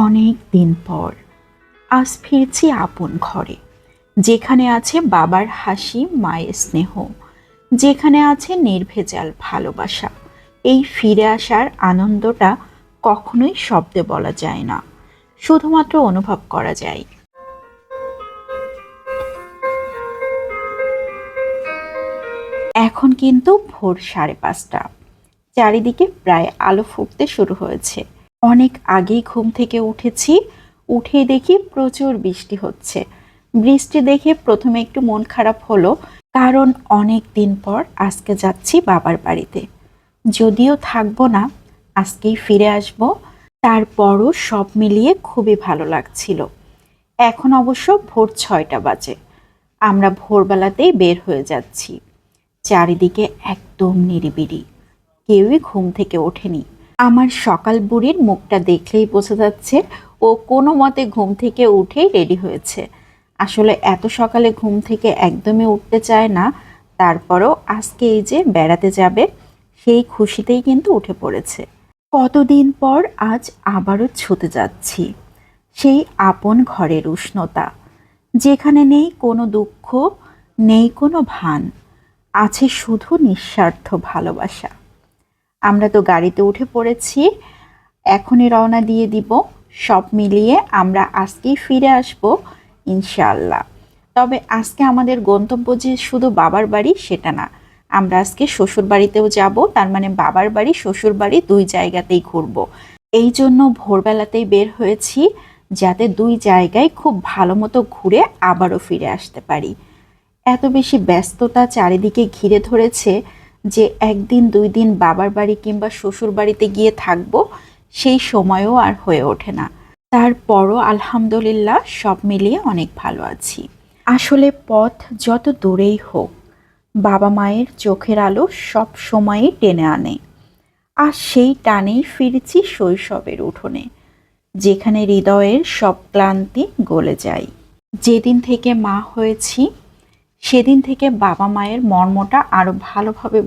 অনেক দিন পর আজ ফিরছি আপন ঘরে, যেখানে আছে বাবার হাসি, মায়ের স্নেহ, যেখানে আছে নির্ভেজাল ভালোবাসা। এই ফিরে আসার আনন্দটা কখনোই শব্দে বলা যায় না, শুধুমাত্র অনুভব করা যায়। এখন কিন্তু ভোর 5:30। চারিদিকে প্রায় আলো ফুটতে শুরু হয়েছে। অনেক আগেই ঘুম থেকে উঠেছি। উঠেই দেখি প্রচুর বৃষ্টি হচ্ছে। বৃষ্টি দেখে প্রথমে একটু মন খারাপ হলো, কারণ অনেক দিন পর আজকে যাচ্ছি বাবার বাড়িতে। যদিও থাকবো না, আজকেই ফিরে আসব। তারপরও সব মিলিয়ে খুবই ভালো লাগছিল। এখন অবশ্য ভোর 6টা বাজে। আমরা ভোরবেলাতেই বের হয়ে যাচ্ছি। চারিদিকে একদম নিরিবিলি, কেউই ঘুম থেকে ওঠেনি। আমার সকাল বুড়ির মুখটা দেখলেই বোঝা যাচ্ছে ও কোনো মতে ঘুম থেকে উঠেই রেডি হয়েছে। আসলে এত সকালে ঘুম থেকে একদমই উঠতে চায় না, তারপরও আজকে এই যে বেড়াতে যাবে, সেই খুশিতেই কিন্তু উঠে পড়েছে। কতদিন পর আজ আবারও ছুটে যাচ্ছি সেই আপন ঘরের উষ্ণতা, যেখানে নেই কোনো দুঃখ, নেই কোনো ভান, আছে শুধু নিঃস্বার্থ ভালোবাসা। আমরা তো গাড়িতে উঠে পড়েছি, এখনই রওনা দিয়ে দিব। সব মিলিয়ে আমরা আজকেই ফিরে আসব ইনশাআল্লাহ। তবে আজকে আমাদের গন্তব্য যে শুধু বাবার বাড়ি সেটা না, আমরা আজকে শ্বশুর বাড়িতেও যাব। তার মানে বাবার বাড়ি শ্বশুর বাড়ি দুই জায়গাতেই ঘুরব। এই জন্য ভোরবেলাতেই বের হয়েছি, যাতে দুই জায়গায় খুব ভালো মতো ঘুরে আবারও ফিরে আসতে পারি। এত বেশি ব্যস্ততা চারিদিকে ঘিরে ধরেছে যে একদিন দুই দিন বাবার বাড়ি কিংবা শ্বশুর বাড়িতে গিয়ে থাকবো, সেই সময়ও আর হয়ে ওঠে না। তারপরও আলহামদুলিল্লাহ সব মিলিয়ে অনেক ভালো আছি। আসলে পথ যত দূরেই হোক, বাবা মায়ের চোখের আলো সব সময়ই টেনে আনে। আর সেই টানেই ফিরছি শৈশবের উঠোনে, যেখানে হৃদয়ের সব ক্লান্তি গলে যায়। যেদিন থেকে মা হয়েছি, সেদিন থেকে বাবা মায়ের মর্মটা আরো ভালোভাবে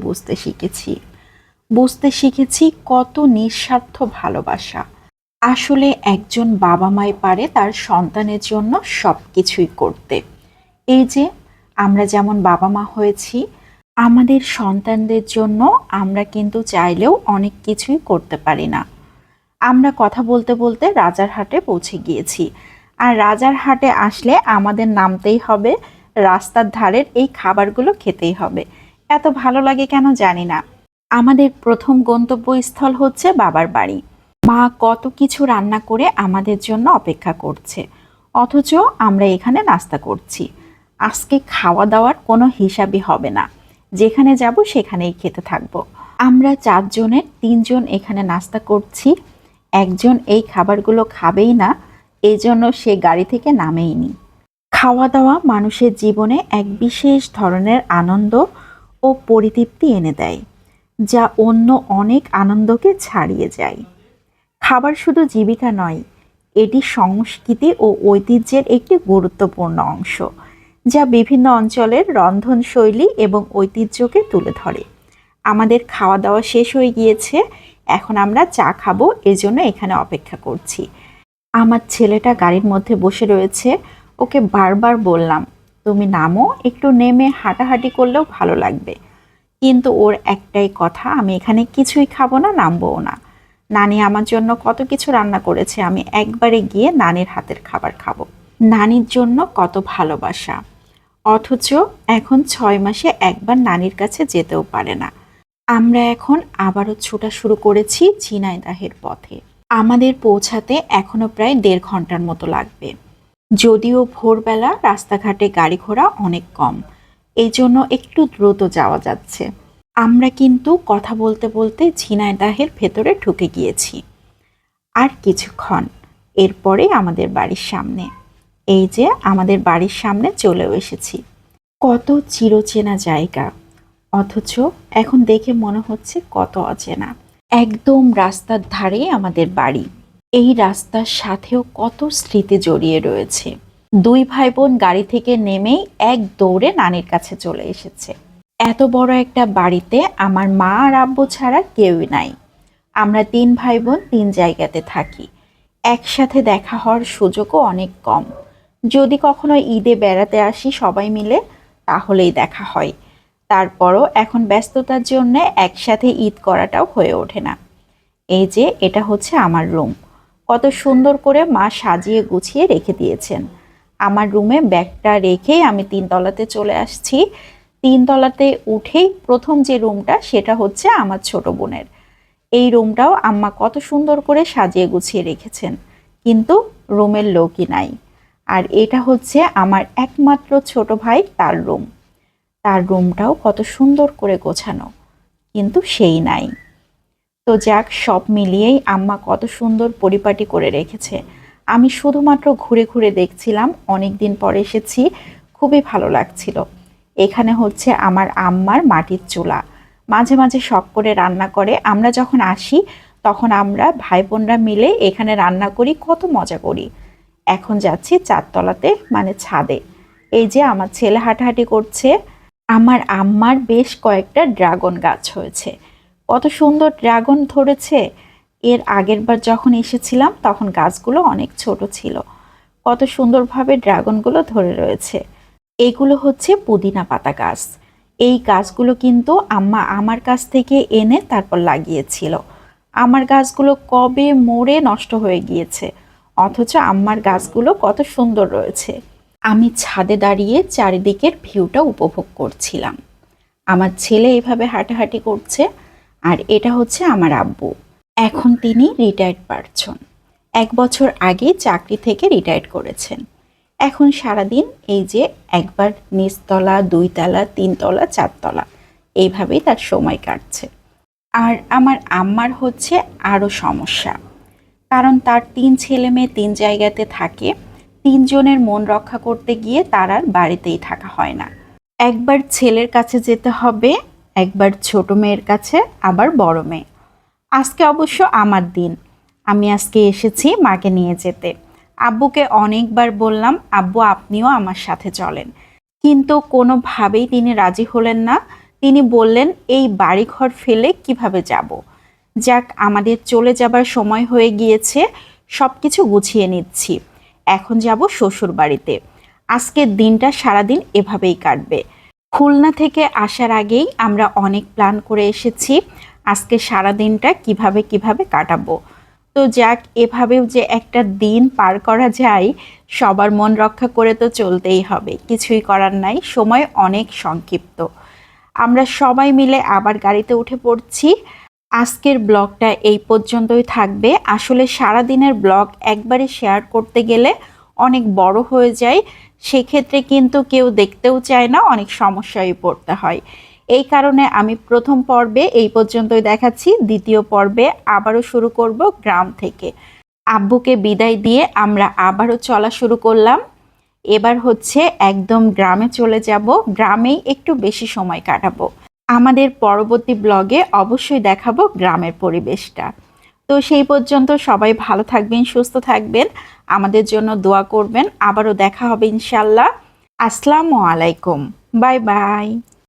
বুঝতে শিখেছি কত নিঃস্বার্থ ভালোবাসা। আসলে একজন বাবা মাই পারে তার সন্তানের জন্য সব কিছুই করতে। এই যে আমরা যেমন বাবা মা হয়েছি, আমাদের সন্তানদের জন্য আমরা কিন্তু চাইলেও অনেক কিছুই করতে পারি না। আমরা কথা বলতে বলতে রাজারহাটে পৌঁছে গিয়েছি। আর রাজারহাটে আসলে আমাদের নামতেই হবে, রাস্তার ধারের এই খাবারগুলো খেতেই হবে। এত ভালো লাগে কেন জানি না। আমাদের প্রথম গন্তব্যস্থল হচ্ছে বাবার বাড়ি। মা কত কিছু রান্না করে আমাদের জন্য অপেক্ষা করছে, অথচ আমরা এখানে নাস্তা করছি। আজকে খাওয়া দাওয়ার কোনো হিসাবই হবে না, যেখানে যাব সেখানেই খেতে থাকবো। আমরা 4 জনের 3 জন এখানে নাস্তা করছি। একজন এই খাবারগুলো খাবেই না, এই জন্য সে গাড়ি থেকে নামেইনি। খাওয়া দাওয়া মানুষের জীবনে এক বিশেষ ধরনের আনন্দ ও পরিতৃপ্তি এনে দেয়, যা অন্য অনেক আনন্দকে ছাড়িয়ে যায়। খাবার শুধু জীবিকা নয়, এটি সংস্কৃতি ও ঐতিহ্যের একটি গুরুত্বপূর্ণ অংশ, যা বিভিন্ন অঞ্চলের রন্ধনশৈলী এবং ঐতিহ্যকে তুলে ধরে। আমাদের খাওয়া দাওয়া শেষ হয়ে গিয়েছে, এখন আমরা চা খাবো, এজন্য এখানে অপেক্ষা করছি। আমার ছেলেটা গাড়ির মধ্যে বসে রয়েছে, ওকে বারবার বললাম তুমি নামো, একটু নেমে হাঁটাহাঁটি করলেও ভালো লাগবে। কিন্তু ওর একটাই কথা, আমি এখানে কিছুই খাবো না, নামবও না। নানি আমার জন্য কত কিছু রান্না করেছে, আমি একবারে গিয়ে নানির হাতের খাবার খাবো। নানির জন্য কত ভালোবাসা, অথচ এখন 6 মাসে একবার নানির কাছে যেতেও পারে না। আমরা এখন আবারও ছোটা শুরু করেছি ঝিনাইদহের পথে। আমাদের পৌঁছাতে এখনো প্রায় 1.5 ঘন্টার মতো লাগবে। যদিও ভোরবেলা রাস্তাঘাটে গাড়ি ঘোড়া অনেক কম, এই জন্য একটু দ্রুত যাওয়া যাচ্ছে। আমরা কিন্তু কথা বলতে বলতে ঝিনাইদহের ভেতরে ঢুকে গিয়েছি। আর কিছুক্ষণ, এরপরে আমাদের বাড়ির সামনে। এই যে আমাদের বাড়ির সামনে চলেও এসেছি। কত চিরচেনা জায়গা, অথচ এখন দেখে মনে হচ্ছে কত অচেনা। একদম রাস্তার ধারে আমাদের বাড়ি। এই রাস্তার সাথেও কত স্মৃতি জড়িয়ে রয়েছে। 2 ভাই বোন গাড়ি থেকে নেমেই এক দৌড়ে নানির কাছে চলে এসেছে। এত বড় একটা বাড়িতে আমার মা আর আব্বু ছাড়া কেউই নাই। আমরা 3 ভাই বোন 3 জায়গাতে থাকি। একসাথে দেখা হওয়ার সুযোগও অনেক কম। যদি কখনো ঈদে বেড়াতে আসি সবাই মিলে তাহলেই দেখা হয়। তারপরও এখন ব্যস্ততার জন্য একসাথে ঈদ করাটাও হয়ে ওঠে না। এই যে এটা হচ্ছে আমার রুম। কত সুন্দর করে মা সাজিয়ে গুছিয়ে রেখে দিয়েছেন। আমার রুমে ব্যাগটা রেখেই আমি 3 তলাতে চলে আসছি। 3 তলাতে উঠেই প্রথম যে রুমটা সেটা হচ্ছে আমার ছোট বোনের। এই রুমটাও আম্মা কত সুন্দর করে সাজিয়ে গুছিয়ে রেখেছেন, কিন্তু রুমের লোকই নাই। আর এটা হচ্ছে আমার একমাত্র ছোট ভাই, তার রুম। তার রুমটাও কত সুন্দর করে গোছানো, কিন্তু সেই নাই। তো যাক, সব মিলিয়েই আম্মা কত সুন্দর পরিপাটি করে রেখেছে। আমি শুধুমাত্র ঘুরে ঘুরে দেখছিলাম, অনেক দিন পরে এসেছি, খুবই ভালো লাগছিল। এখানে হচ্ছে আমার আম্মার মাটির চুলা, মাঝে মাঝে শখ করে রান্না করে। আমরা যখন আসি তখন আমরা ভাই বোনরা মিলে এখানে রান্না করি, কত মজা করি। এখন যাচ্ছি 4 তলাতে, মানে ছাদে। এই যে আমার ছেলে হাঁটাহাঁটি করছে। আমার আম্মার বেশ কয়েকটা ড্রাগন গাছ হয়েছে, কত সুন্দর ড্রাগন ধরেছে। এর আগের বার যখন এসেছিলাম তখন গাছগুলো অনেক ছোট ছিল, কত সুন্দরভাবে ড্রাগনগুলো ধরে রয়েছে। এগুলো হচ্ছে পুদিনা পাতা গাছ। এই গাছগুলো কিন্তু আম্মা আমার কাছ থেকে এনে তারপর লাগিয়েছিল। আমার গাছগুলো কবে মরে নষ্ট হয়ে গিয়েছে, অথচ আম্মার গাছগুলো কত সুন্দর রয়েছে। আমি ছাদে দাঁড়িয়ে চারিদিকের ভিউটা উপভোগ করছিলাম। আমার ছেলে এভাবে হাঁটাহাঁটি করছে। আর এটা হচ্ছে আমার আব্বু। এখন তিনি রিটায়ার্ড পারসন। 1 বছর আগে চাকরি থেকে রিটায়ার্ড করেছেন। এখন সারাদিন এই যে একবার নিচতলা, 2 তলা, 3 তলা, 4 তলা, এইভাবেই তার সময় কাটছে। আর আমার আম্মার হচ্ছে আরও সমস্যা, কারণ তার 3 ছেলে মেয়ে 3 জায়গাতে থাকে। 3 জনের মন রক্ষা করতে গিয়ে তার আর বাড়িতেই থাকা হয় না। একবার ছেলের কাছে যেতে হবে, একবার ছোট মেয়ের কাছে, আবার বড় মেয়ে। আজকে অবশ্য আমার দিন। আমি আজকে এসেছি মাকে নিয়ে যেতে। আব্বুকে অনেকবার বললাম, আব্বু আপনিও আমার সাথে চলেন, কিন্তু কোনোভাবেই তিনি রাজি হলেন না। তিনি বললেন, এই বাড়িঘর ফেলে কিভাবে যাব। যাক, আমাদের চলে যাবার সময় হয়ে গিয়েছে, সব কিছু গুছিয়ে নিচ্ছি। এখন যাব শ্বশুর বাড়িতে। আজকের দিনটা সারাদিন এভাবেই কাটবে। খুলনা থেকে আসার আগেই আমরা অনেক প্ল্যান করে এসেছি আজকে সারা দিনটা কিভাবে কিভাবে কাটাবো। তো যাক, এভাবেও যে একটা দিন পার করা যায়, সবার মন রক্ষা করে তো চলতেই হবে, কিছুই করার নাই, সময় অনেক সংক্ষিপ্ত। আমরা সবাই মিলে আবার গাড়িতে উঠে পড়ছি। আজকের ব্লগটা এই পর্যন্তই থাকবে। আসলে সারা দিনের ব্লগ একবারে শেয়ার করতে গেলে অনেক বড় হয়ে যায়, সেক্ষেত্রে কিন্তু কেউ দেখতেও চায় না, অনেক সমস্যায় পড়তে হয়। এই কারণে আমি প্রথম পর্বে এই পর্যন্তই দেখাচ্ছি। দ্বিতীয় পর্বে আবারও শুরু করব গ্রাম থেকে। আব্বুকে বিদায় দিয়ে আমরা আবারও চলা শুরু করলাম। এবার হচ্ছে একদম গ্রামে চলে যাব, গ্রামেই একটু বেশি সময় কাটাবো। আমাদের পরবর্তী ব্লগে অবশ্যই দেখাবো গ্রামের পরিবেশটা। তো সেই পর্যন্ত সবাই ভালো থাকবেন, সুস্থ থাকবেন, আমাদের জন্য দোয়া করবেন। আবারও দেখা হবে ইনশাল্লাহ। আসসালামু আলাইকুম, বাই বাই।